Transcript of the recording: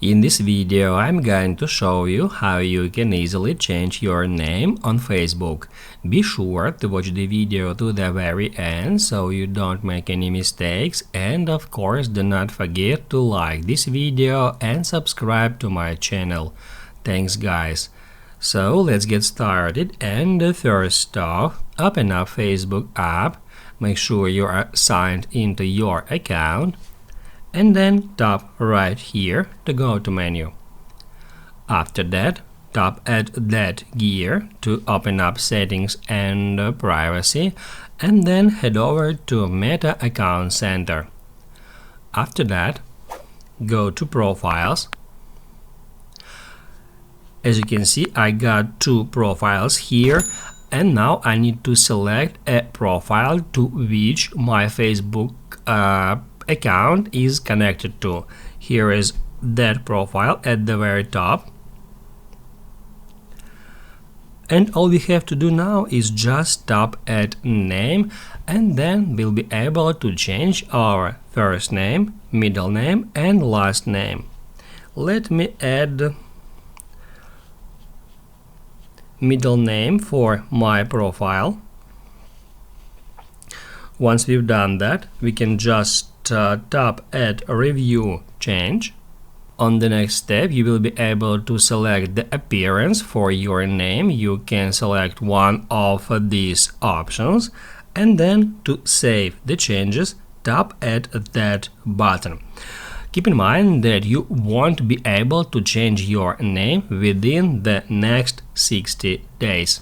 In this video, I'm going to show you how you can easily change your name on Facebook. Be sure to watch the video to the very end so you don't make any mistakes, and of course do not forget to like this video and subscribe to my channel. Thanks guys. So let's get started, and first off, open up Facebook app, make sure you are signed into your account, and then tap right here to go to menu. After that, tap Add that gear to open up settings and privacy, and then head over to Meta Account Center. After that, go to Profiles. As you can see, I got two profiles here, and now I need to select a profile to which my Facebook account is connected to. Here is that profile at the very top, and all we have to do now is just tap Add Name, and then we'll be able to change our first name, middle name and last name. Let me add middle name for my profile. Once we've done that, we can just tap Add Review Change. On the next step, you will be able to select the appearance for your name. You can select one of these options, and then to save the changes, tap Add that button. Keep in mind that you won't be able to change your name within the next 60 days.